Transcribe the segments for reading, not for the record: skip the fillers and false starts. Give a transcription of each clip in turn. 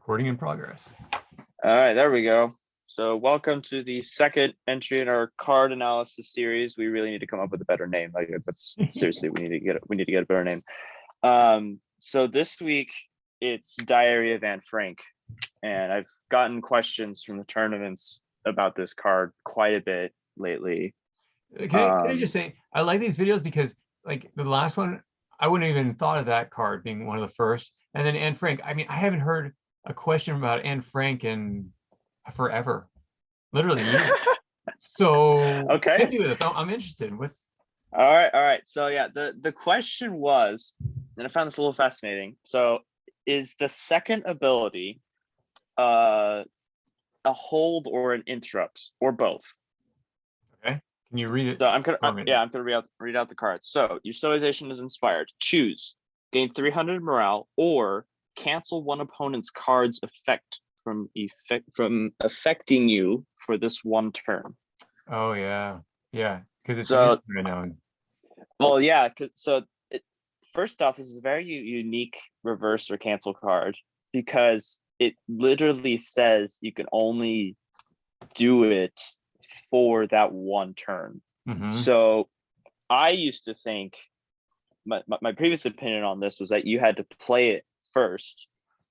Recording in progress. All right, there we go. So welcome to the second entry in our card analysis series. We really need to come up with a better name. Like that's seriously, we need to get a better name. So this week it's Diary of Anne Frank, and I've gotten questions from the tournaments about this card quite a bit lately. Can I just say, I like these videos because like the last one, I wouldn't even thought of that card being one of the first. And then Anne Frank, I mean, I haven't heard a question about Anne Frank in forever, literally years. So okay, hit me with this. I'm interested with. All right. So yeah, the question was, and I found this a little fascinating. So is the second ability a hold or an interrupt or both? Okay, can you read it? So I'm gonna read out the cards. So your civilization is inspired. Choose gain 300 morale or cancel one opponent's card's effect from affecting you for this one turn. Oh yeah, because it's so right now. Well, yeah. So first off, this is a very unique reverse or cancel card because it literally says you can only do it for that one turn. Mm-hmm. So I used to think my previous opinion on this was that you had to play it first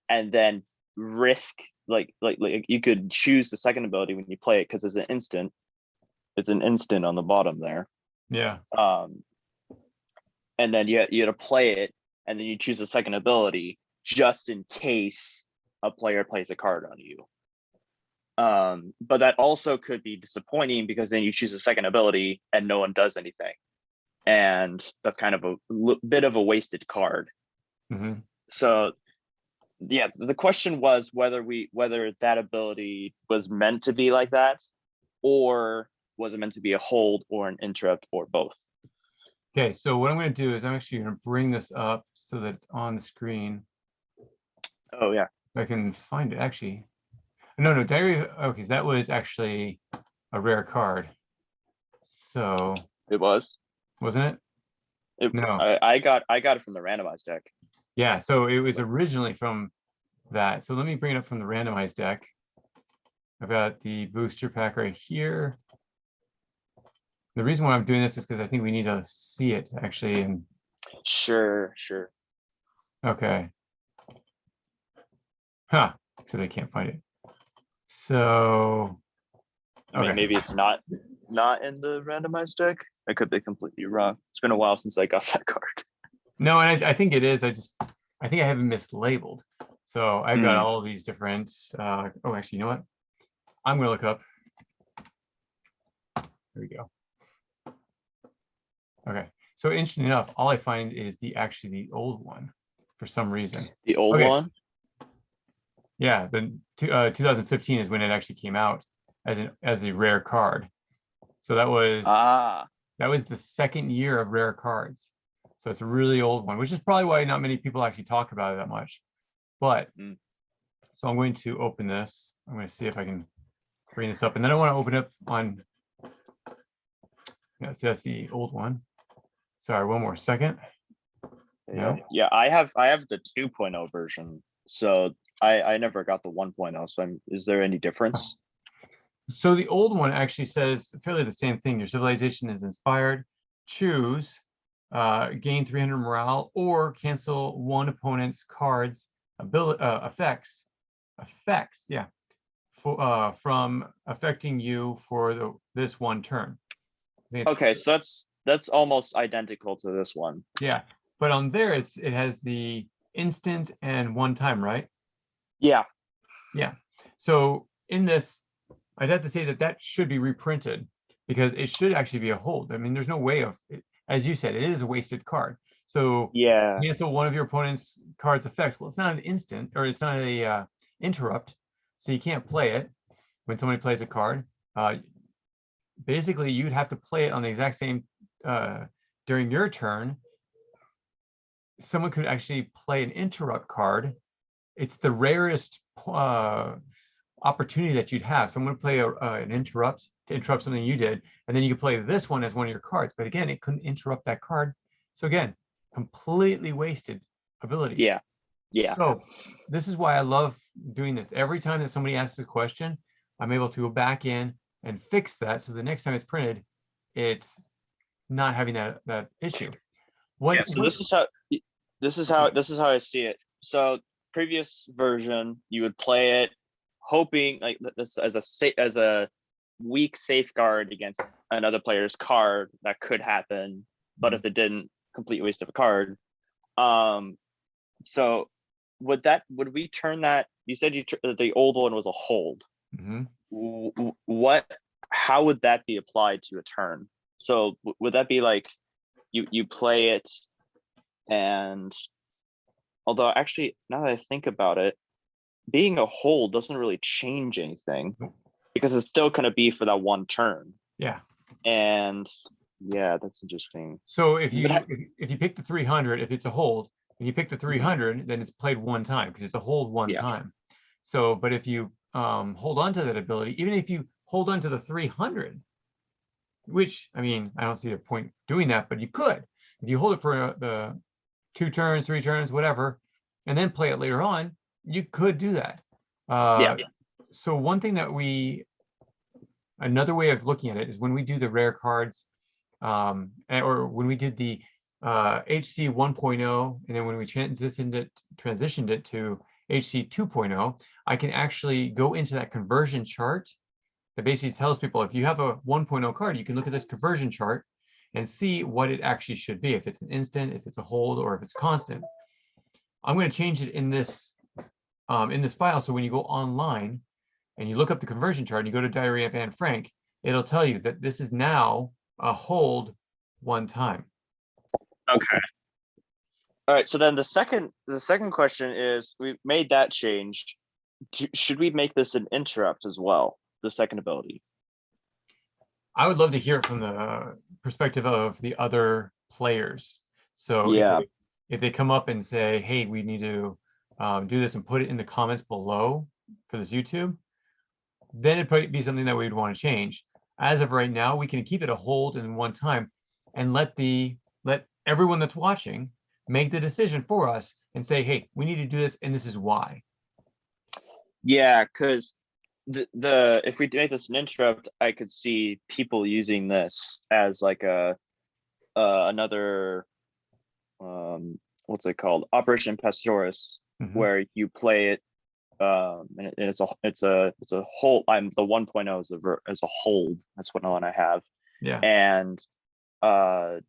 and then risk like you could choose the second ability when you play it because it's an instant on the bottom there. Yeah. And then you had to play it and then you choose the second ability just in case a player plays a card on you. But that also could be disappointing because then you choose a second ability and no one does anything. And that's kind of a bit of a wasted card. Mm-hmm. So yeah, the question was whether that ability was meant to be like that, or was it meant to be a hold or an interrupt or both? Okay, so what I'm going to do is I'm actually going to bring this up so that it's on the screen. Oh yeah, I can find it actually. No, Diary. Okay, that was actually a rare card. So it was, wasn't it? No, I got it from the randomized deck. Yeah, so it was originally from that. So let me bring it up from the randomized deck. I've got the booster pack right here. The reason why I'm doing this is because I think we need to see it actually. And sure. Okay. Huh. So they can't find it. So I mean, maybe it's not in the randomized deck. I could be completely wrong. It's been a while since I got that card. No, and I think it is. I think I have it mislabeled. So I've got all of these different. Oh, actually, you know what? I'm gonna look up. There we go. Okay. So interesting enough, all I find is actually the old one for some reason. The old one? Yeah, the 2015 is when it actually came out as a rare card. So that was the second year of rare cards. So it's a really old one, which is probably why not many people actually talk about it that much. But so I'm going to open this. I'm going to see if I can bring this up, and then I want to open up on. Yeah, so that's the old one. Sorry, one more second. Yeah, I have the 2.0 version, so I never got the 1.0. So is there any difference? So the old one actually says fairly the same thing. Your civilization is inspired. Choose gain 300 morale or cancel one opponent's cards effects. Yeah, from affecting you for this one turn. Okay, so that's almost identical to this one. Yeah, but on there it has the instant and one time, right? Yeah. So in this, I'd have to say that should be reprinted because it should actually be a hold. I mean, there's no way of it. As you said, it is a wasted card. So yeah, cancel one of your opponent's cards effects. Well, it's not an instant, or it's not a interrupt, so you can't play it when somebody plays a card. Basically, you'd have to play it on the exact same during your turn. Someone could actually play an interrupt card. It's the rarest opportunity that you'd have. Someone would play an interrupt to interrupt something you did, and then you could play this one as one of your cards. But again, it couldn't interrupt that card. So again, completely wasted ability. Yeah. Yeah. So this is why I love doing this. Every time that somebody asks a question, I'm able to go back in and fix that. So the next time it's printed, it's not having that issue. Yeah. So this is how I see it. So previous version, you would play it hoping like this as a weak safeguard against another player's card that could happen, but if it didn't, complete waste of a card. So would we turn that? You said the old one was a hold. How would that be applied to a turn? So would that be like you play it, and although actually now that I think about it, being a hold doesn't really change anything because it's still going to be for that one turn. Yeah. And yeah, that's interesting. So if you pick the 300, if it's a hold and you pick the 300, then it's played one time because it's a hold one time. So, but if you hold on to that ability, even if you hold on to the 300, which, I mean, I don't see a point doing that, but you could. If you hold it for the 2 turns, 3 turns, whatever, and then play it later on, you could do that. So one thing that another way of looking at it is when we do the rare cards, or when we did the HC 1.0, and then when we transitioned it to HC 2.0, I can actually go into that conversion chart that basically tells people if you have a 1.0 card, you can look at this conversion chart and see what it actually should be, if it's an instant, if it's a hold, or if it's constant. I'm going to change it in this file, so when you go online and you look up the conversion chart and you go to Diary of Anne Frank, it'll tell you that this is now a hold one time. Okay. All right. So then the second question is, we've made that change. Should we make this an interrupt as well, the second ability? I would love to hear it from the perspective of the other players. So if they come up and say, hey, we need to do this, and put it in the comments below for this YouTube, then it'd probably be something that we'd want to change. As of right now, we can keep it a hold in one time and let everyone that's watching make the decision for us and say, hey, we need to do this, and this is why. Yeah, because if we make this an interrupt, I could see people using this as like another what's it called, Operation Pastoris, where you play it, and it's a hold. I'm the 1.0 is a hold. That's what one I have. Yeah. And that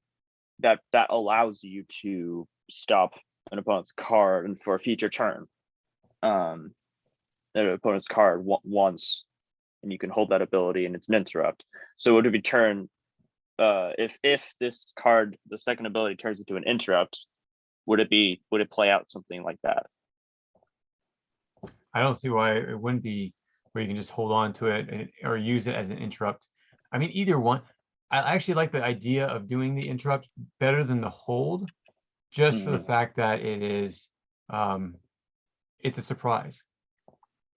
allows you to stop an opponent's card and for a future turn. An opponent's card once, and you can hold that ability, and it's an interrupt. So would it be turn if this card, the second ability, turns into an interrupt, would it play out something like that? I don't see why it wouldn't be where you can just hold on to it or use it as an interrupt. I mean, either one. I actually like the idea of doing the interrupt better than the hold, just for the fact that it is it's a surprise.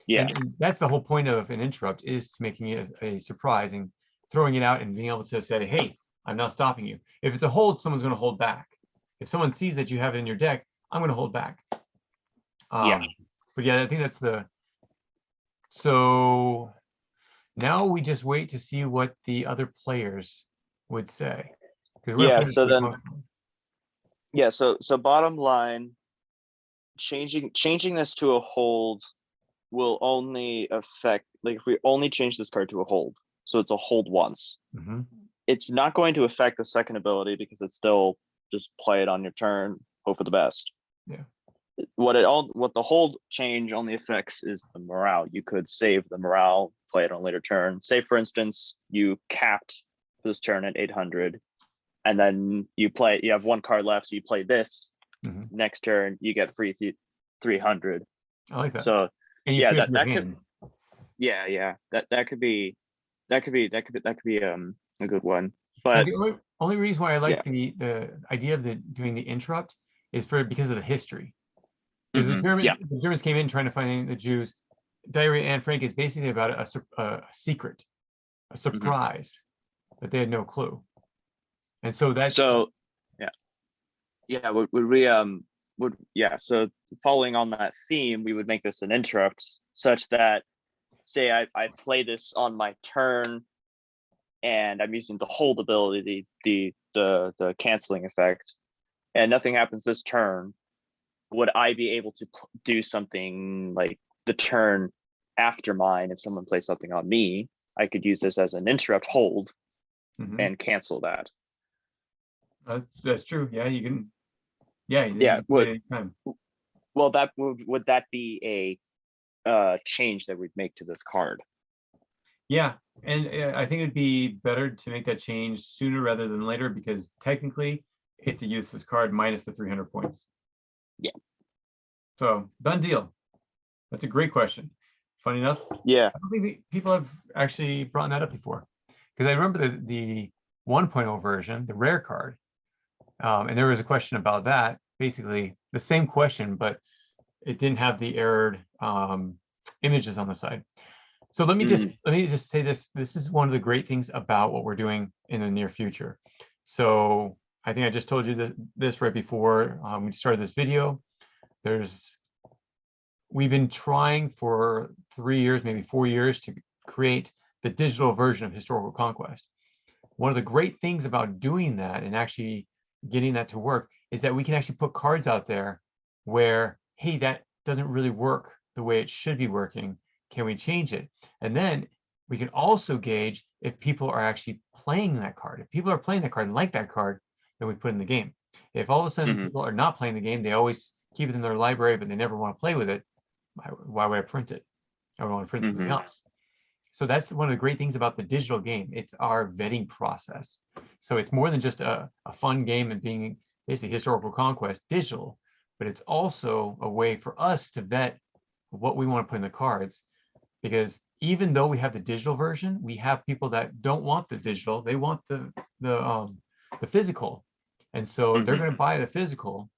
Yeah. And that's the whole point of an interrupt, is making it a surprise and throwing it out and being able to say, hey, I'm not stopping you. If it's a hold, someone's going to hold back. If someone sees that you have it in your deck, I'm going to hold back. But yeah, I think that's so now we just wait to see what the other players would say. So bottom line, changing this to a hold will only affect, like, if we only change this card to a hold, so it's a hold once, it's not going to affect the second ability because it's still just play it on your turn, hope for the best. Yeah. What the hold change only affects is the morale. You could save the morale, play it on a later turn. Say, for instance, you capped this turn at 800, and then you have one card left, so you play this. Next turn, you get free 300. I like that. So and yeah, that could, that could be a good one. But the only reason why I like the idea of doing the interrupt is because of the history. Because the Germans came in trying to find the Jews. Diary of Anne Frank is basically about a secret, a surprise that they had no clue. And so that's so following on that theme, we would make this an interrupt such that, say I play this on my turn and I'm using the hold ability, the canceling effect, and nothing happens this turn, would I be able to do something like the turn after mine? If someone plays something on me, I could use this as an interrupt hold and cancel that. That's true. Yeah, you can. Yeah, anytime. Well, that would that be a change that we'd make to this card? Yeah, and I think it'd be better to make that change sooner rather than later, because technically it's a useless card minus the 300 points. Yeah. So done deal. That's a great question. Funny enough, yeah, I don't think people have actually brought that up before, because I remember the 1.0 version, the rare card, and there was a question about that. Basically, the same question, but it didn't have the errored images on the side. So let me just say this. This is one of the great things about what we're doing in the near future. So I think I just told you this right before we started this video. We've been trying for 3 years, maybe 4 years, to create the digital version of Historical Conquest. One of the great things about doing that and actually getting that to work is that we can actually put cards out there where, hey, that doesn't really work the way it should be working. Can we change it? And then we can also gauge if people are actually playing that card. If people are playing that card and like that card, then we put it in the game. If all of a sudden people are not playing the game, they always keep it in their library, but they never want to play with it, why would I print it? I would want to print something else. So that's one of the great things about the digital game. It's our vetting process. So it's more than just a fun game and being basically Historical Conquest digital, but it's also a way for us to vet what we want to put in the cards. Because even though we have the digital version, we have people that don't want the digital; they want the physical, and so they're going to buy the physical,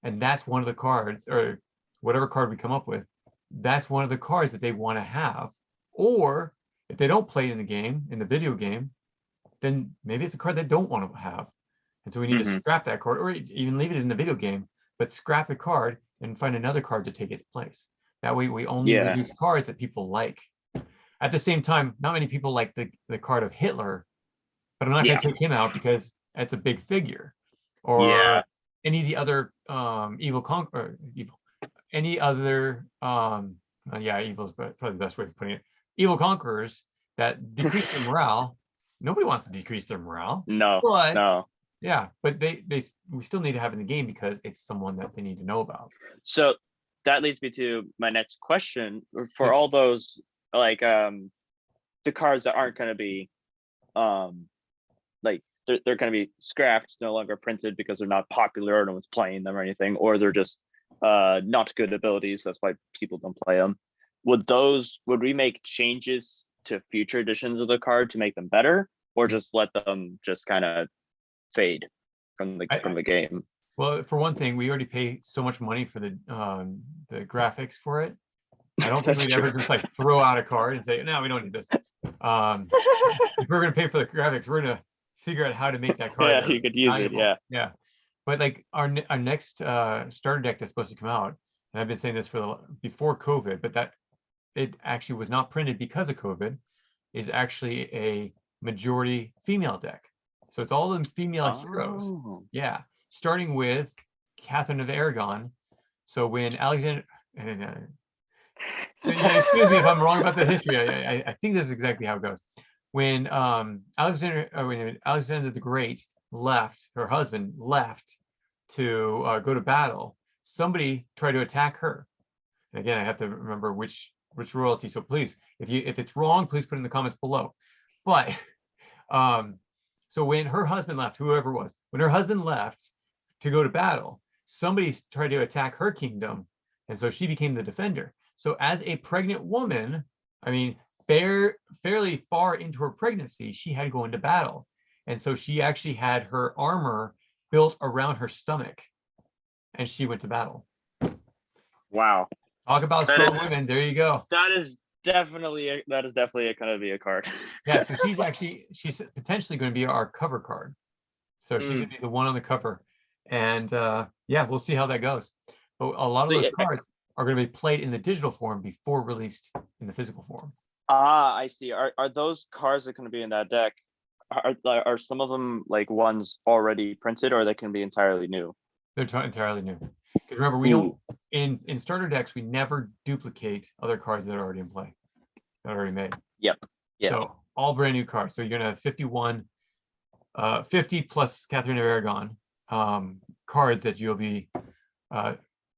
and that's one of the cards, or whatever card we come up with. That's one of the cards that they want to have. Or if they don't play in the game, in the video game, then maybe it's a card they don't want to have, and so we need to scrap that card, or even leave it in the video game, but scrap the card and find another card to take its place. That way we only use cards that people like. At the same time, not many people like the card of Hitler, but I'm not going to take him out because that's a big figure. Or any of the other any other evil is probably the best way of putting it. Evil conquerors that decrease their morale. Nobody wants to decrease their morale. No. Yeah, but we still need to have in the game because it's someone that they need to know about. So that leads me to my next question. For all those like the cards that aren't going to be like they're going to be scrapped, no longer printed because they're not popular or no one's playing them or anything, or they're just not good abilities, that's why people don't play them. Would we make changes to future editions of the card to make them better, or just let them just kind of fade from the game? Well, for one thing, we already pay so much money for the graphics for it. I don't think we'd ever just like throw out a card and say, no, we don't need this. If we're going to pay for the graphics, we're going to figure out how to make that card. Yeah, you could use valuable. it. Yeah. But like our next starter deck that's supposed to come out, and I've been saying this before COVID, but that it actually was not printed because of COVID, is actually a majority female deck. So it's all in female heroes. Yeah. Starting with Catherine of Aragon. So when Alexander, excuse me if I'm wrong about the history. I think this is exactly how it goes. When Alexander the Great left, her husband left to go to battle, somebody tried to attack her. And again, I have to remember which royalty. So please, if it's wrong, please put in the comments below. But so when her husband left, whoever it was, when her husband left to go to battle, somebody tried to attack her kingdom, and so she became the defender. So as a pregnant woman, I mean, fairly far into her pregnancy, she had to go into battle. And so she actually had her armor built around her stomach, and she went to battle. Wow. Talk about strong women. There you go. That is definitely a kind of be a card. Yeah, so she's potentially going to be our cover card. So she's going to be the one on the cover. And yeah, we'll see how that goes. But a lot of So, those yeah, cards are going to be played in the digital form before released in the physical form. I see. Are those cards that going to be in that deck? Are some of them like ones already printed, or they can be entirely new? They're entirely new. Because remember, we don't in starter decks we never duplicate other cards that are already in play, that are already made. Yep. Yeah. So all brand new cards. So you're gonna have 50 plus Catherine of Aragon cards that you'll be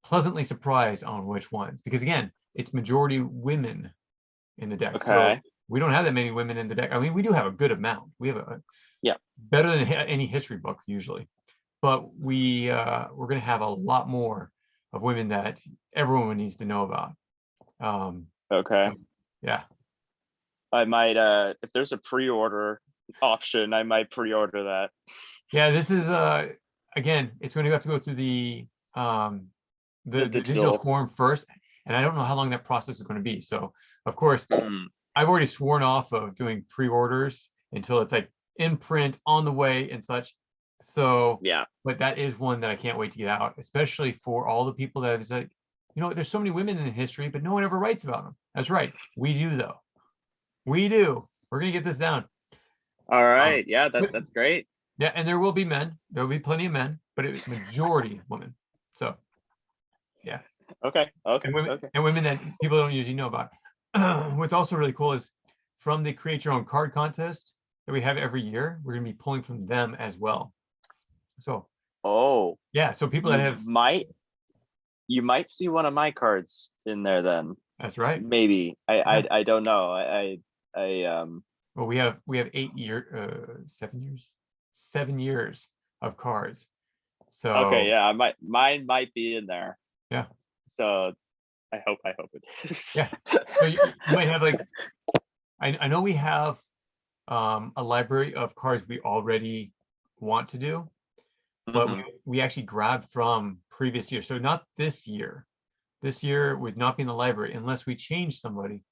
pleasantly surprised on which ones. Because again, it's majority women in the deck. Okay. So we don't have that many women in the deck. I mean, we do have a good amount. We have a better than any history book usually, but we're going to have a lot more of women that everyone needs to know about. Okay. Yeah. I might if there's a pre-order option, I might pre-order that. Yeah, this is again, it's going to have to go through the digital form first, and I don't know how long that process is going to be. So of course, I've already sworn off of doing pre-orders until it's like in print on the way and such. So yeah, but that is one that I can't wait to get out, especially for all the people that is like, you know, there's so many women in history, but no one ever writes about them. That's right. We do though. We do. We're gonna get this down. All right. Yeah, that's great. Yeah, and there will be men. There will be plenty of men, but it was majority women. So yeah. Okay. And women that people don't usually know about. What's also really cool is from the create your own card contest that we have every year, we're gonna be pulling from them as well. So yeah, so people that have you might see one of my cards in there then. That's right. Maybe. I don't know. Well, we have 7 years of cards. So okay, yeah, mine might be in there. Yeah. So I hope it is. Yeah. So you might have like I know we have a library of cards we already want to do, but we actually grabbed from previous years. So not this year. This year would not be in the library unless we change somebody,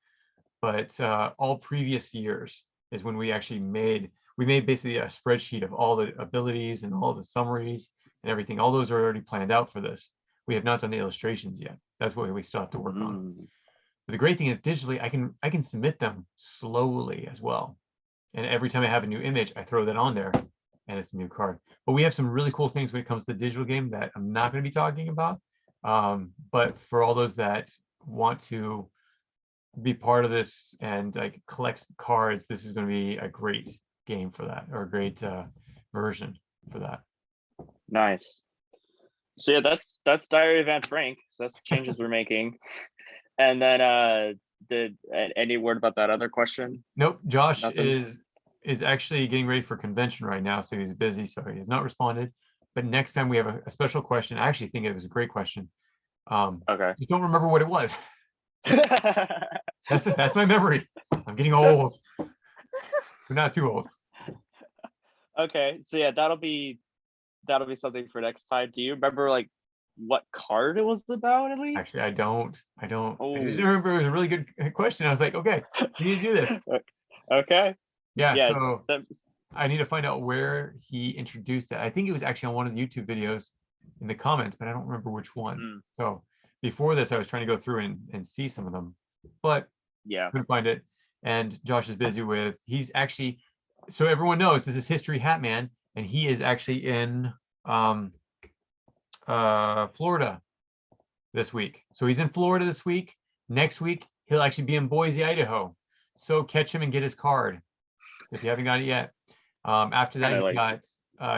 but all previous years is when we actually made basically a spreadsheet of all the abilities and all the summaries and everything. All those are already planned out for this. We have not done the illustrations yet. That's what we still have to work on. But the great thing is digitally, I can submit them slowly as well. And every time I have a new image, I throw that on there and it's a new card. But we have some really cool things when it comes to the digital game that I'm not going to be talking about. But for all those that want to be part of this and like collect cards, this is going to be a great game for that, or a great version for that. Nice. So yeah, that's Diary of Anne Frank. So that's the changes we're making. And then any word about that other question? Nope. Josh is actually getting ready for convention right now, so he's busy, so he has not responded. But next time we have a special question. I actually think it was a great question. Okay. Just don't remember what it was. That's my memory. I'm getting old. But not too old. Okay. So yeah, that'll be something for next time. Do you remember like what card it was about at least? Actually, I don't. I just remember it was a really good question. I was like, okay, we need to do this. Okay. Yeah, so I need to find out where he introduced that. I think it was actually on one of the YouTube videos in the comments, but I don't remember which one. So before this, I was trying to go through and see some of them, but yeah, couldn't find it. And Josh is busy he's actually, so everyone knows this is History Hat Man, and he is actually in Florida this week. So he's in Florida this week. Next week, he'll actually be in Boise, Idaho. So catch him and get his card if you haven't got it yet. After that, he got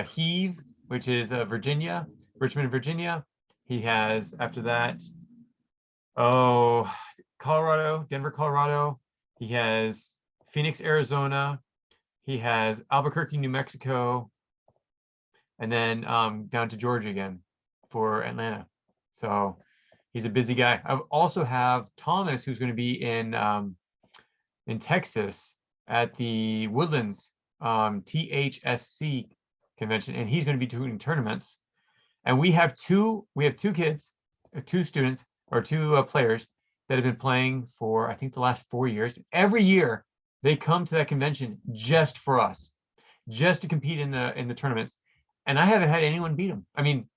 Heave, which is Virginia, Richmond, Virginia. He has, after that, Colorado, Denver, Colorado. He has Phoenix, Arizona. He has Albuquerque, New Mexico. And then down to Georgia again for Atlanta. So he's a busy guy. I also have Thomas, who's going to be in Texas at the Woodlands THSC convention, and he's going to be doing tournaments. And we have two kids, two students, or two players that have been playing for, I think, the last 4 years. Every year they come to that convention just for us, just to compete in the tournaments. And I haven't had anyone beat them. I mean,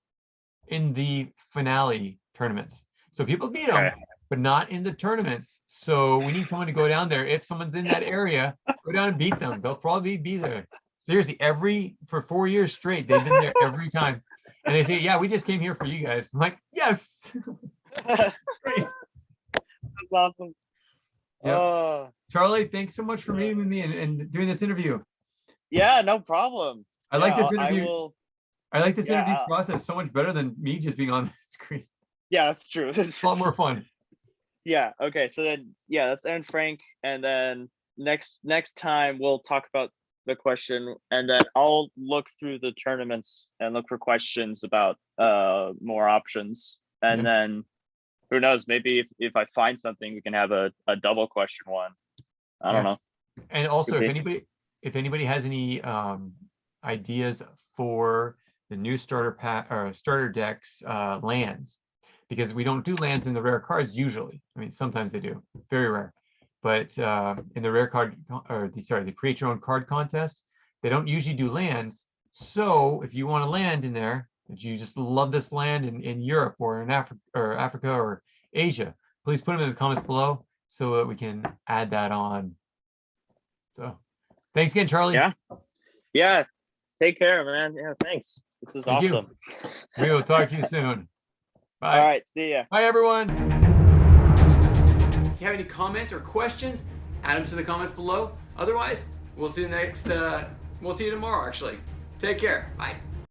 in the finale tournaments. So people beat them, Okay. but not in the tournaments. So we need someone to go down there. If someone's in that area, go down and beat them. They'll probably be there. Seriously, for 4 years straight, they've been there every time. And they say, yeah, we just came here for you guys. I'm like, yes. Great. That's awesome. Yep. Charlie, thanks so much for meeting with me and doing this interview. Yeah, no problem. I like this interview. I like this interview process so much better than me just being on the screen. Yeah, that's true. It's a lot more fun. Yeah. Okay. So then, yeah, let's end Frank, and then next time we'll talk about the question, and then I'll look through the tournaments and look for questions about more options, and then who knows, maybe if I find something, we can have a double question one. I don't know. And also, if anybody has any ideas for the new starter pack or starter decks lands, because we don't do lands in the rare cards usually. I mean, sometimes they do, very rare. But in the rare card or the create your own card contest, they don't usually do lands. So if you want a land in there, that you just love this land in Europe or in Africa or Asia, please put them in the comments below so that we can add that on. So thanks again, Charlie. Yeah. Take care, man. Yeah, thanks. This is awesome. We will talk to you soon. Bye. All right. See ya. Bye, everyone. If you have any comments or questions, add them to the comments below. Otherwise, we'll see you tomorrow, actually. Take care. Bye.